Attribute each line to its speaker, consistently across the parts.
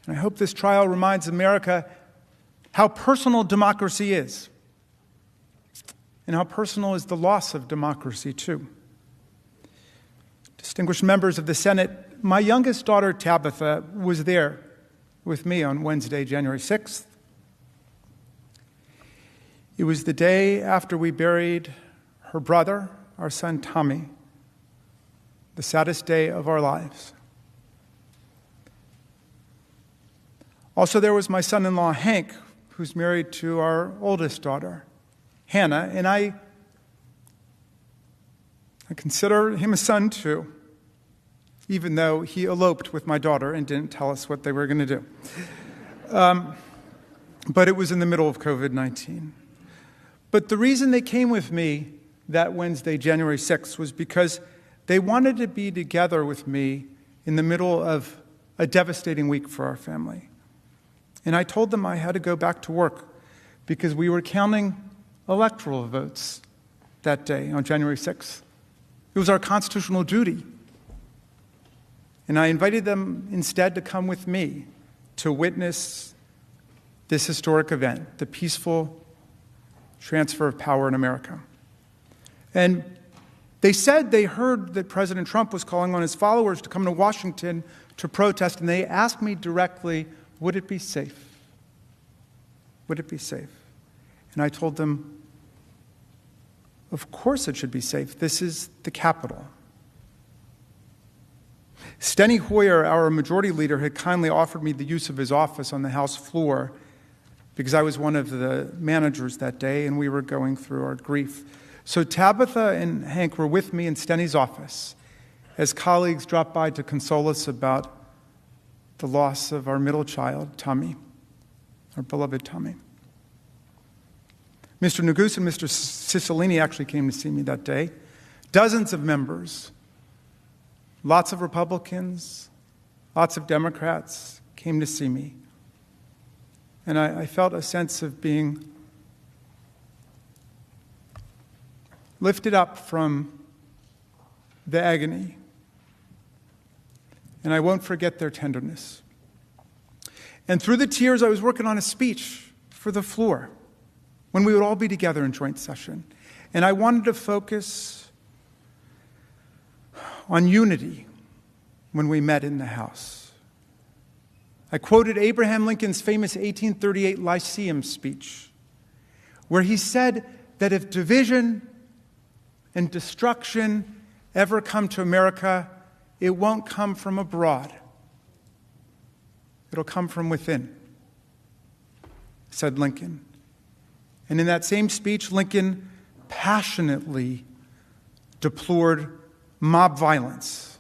Speaker 1: And I hope this trial reminds America how personal democracy is, and how personal is the loss of democracy, too. Distinguished members of the Senate, my youngest daughter, Tabitha, was there with me on Wednesday, January 6th. It was the day after we buried her brother, our son Tommy, the saddest day of our lives. Also, there was my son-in-law, Hank, who's married to our oldest daughter, Hannah, and I consider him a son, too, even though he eloped with my daughter and didn't tell us what they were going to do. But it was in the middle of COVID-19. But the reason they came with me that Wednesday, January 6th, was because they wanted to be together with me in the middle of a devastating week for our family. And I told them I had to go back to work because we were counting electoral votes that day on January 6th. It was our constitutional duty. And I invited them instead to come with me to witness this historic event, the peaceful transfer of power in America. And they said they heard that President Trump was calling on his followers to come to Washington to protest, and they asked me directly, would it be safe? Would it be safe? And I told them, of course it should be safe. This is the Capitol. Steny Hoyer, our majority leader, had kindly offered me the use of his office on the House floor because I was one of the managers that day and we were going through our grief. So Tabitha and Hank were with me in Steny's office as colleagues dropped by to console us about the loss of our middle child, Tommy, our beloved Tommy. Mr. Neguse and Mr. Cicilline actually came to see me that day. Dozens of members, lots of Republicans, lots of Democrats came to see me. And I felt a sense of being lifted up from the agony. And I won't forget their tenderness. And through the tears, I was working on a speech for the floor when we would all be together in joint session. And I wanted to focus on unity when we met in the House. I quoted Abraham Lincoln's famous 1838 Lyceum speech, where he said that if division and destruction ever come to America, it won't come from abroad. It'll come from within, said Lincoln. And in that same speech, Lincoln passionately deplored mob violence.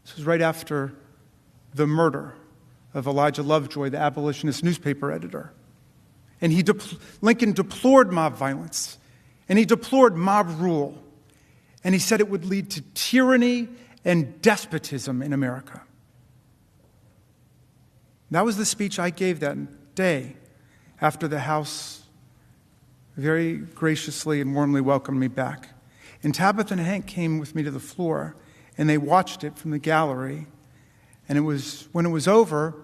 Speaker 1: This was right after the murder of Elijah Lovejoy, the abolitionist newspaper editor. And Lincoln deplored mob violence, and he deplored mob rule. And he said it would lead to tyranny and despotism in America. That was the speech I gave that day after the House very graciously and warmly welcomed me back. And Tabitha and Hank came with me to the floor, and they watched it from the gallery. And when it was over,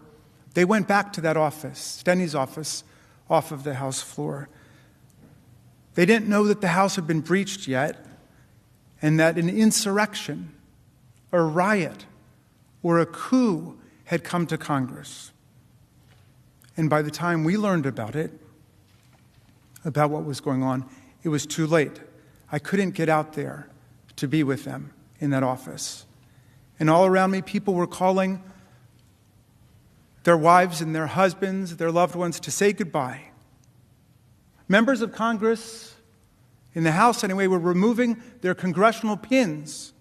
Speaker 1: they went back to that office, Steny's office, off of the House floor. They didn't know that the House had been breached yet, and that an insurrection, a riot, or a coup had come to Congress. And by the time we learned about it, about what was going on, it was too late. I couldn't get out there to be with them in that office. And all around me, people were calling their wives and their husbands, their loved ones, to say goodbye. Members of Congress, in the House anyway, were removing their congressional pins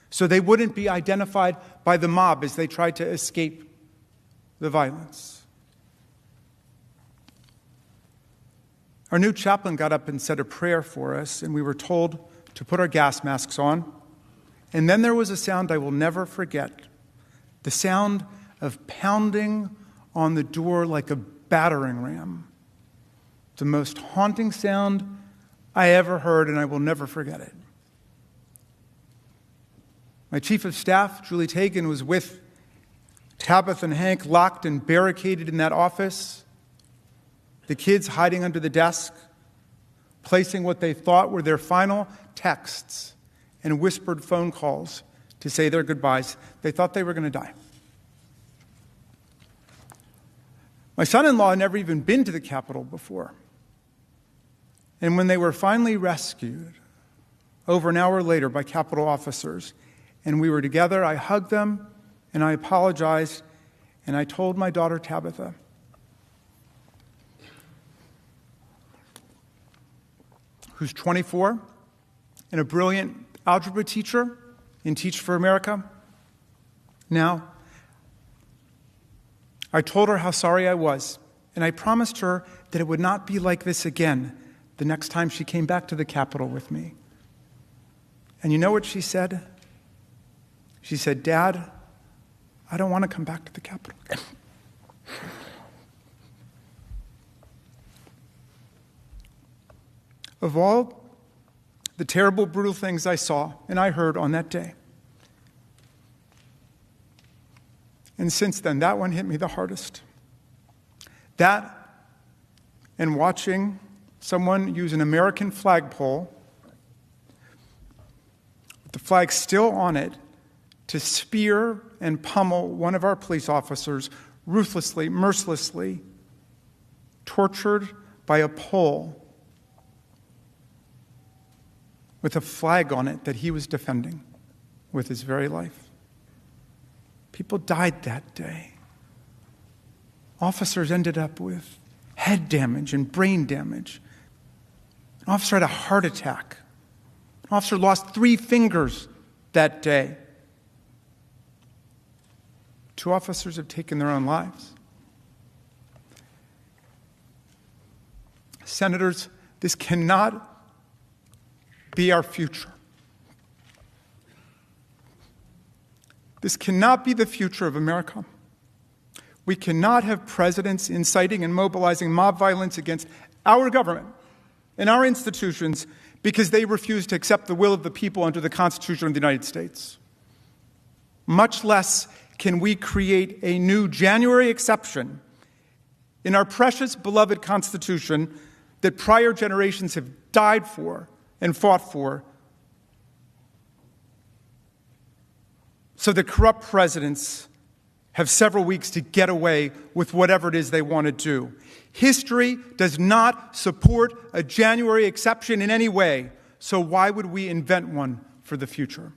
Speaker 1: so they wouldn't be identified by the mob as they tried to escape the violence. Our new chaplain got up and said a prayer for us, and we were told to put our gas masks on. And then there was a sound I will never forget, the sound of pounding on the door like a battering ram. The most haunting sound I ever heard, and I will never forget it. My chief of staff, Julie Tagan, was with Tabitha and Hank locked and barricaded in that office, the kids hiding under the desk, placing what they thought were their final texts and whispered phone calls to say their goodbyes. They thought they were going to die. My son-in-law had never even been to the Capitol before. And when they were finally rescued, over an hour later by Capitol officers, and we were together, I hugged them, and I apologized, and I told my daughter Tabitha, who's 24 and a brilliant algebra teacher in Teach for America now, I told her how sorry I was, and I promised her that it would not be like this again the next time she came back to the Capitol with me. And you know what she said? She said, "Dad, I don't want to come back to the Capitol." Of all the terrible, brutal things I saw and I heard on that day, and since then, that one hit me the hardest. That and watching someone use an American flagpole with the flag still on it to spear and pummel one of our police officers ruthlessly, mercilessly, tortured by a pole with a flag on it that he was defending with his very life. People died that day. Officers ended up with head damage and brain damage. An officer had a heart attack. An officer lost 3 fingers that day. 2 officers have taken their own lives. Senators, this cannot be our future. This cannot be the future of America. We cannot have presidents inciting and mobilizing mob violence against our government and our institutions because they refuse to accept the will of the people under the Constitution of the United States. Much less can we create a new January exception in our precious, beloved Constitution that prior generations have died for and fought for, so that corrupt presidents have several weeks to get away with whatever it is they want to do. History does not support a January exception in any way, so why would we invent one for the future?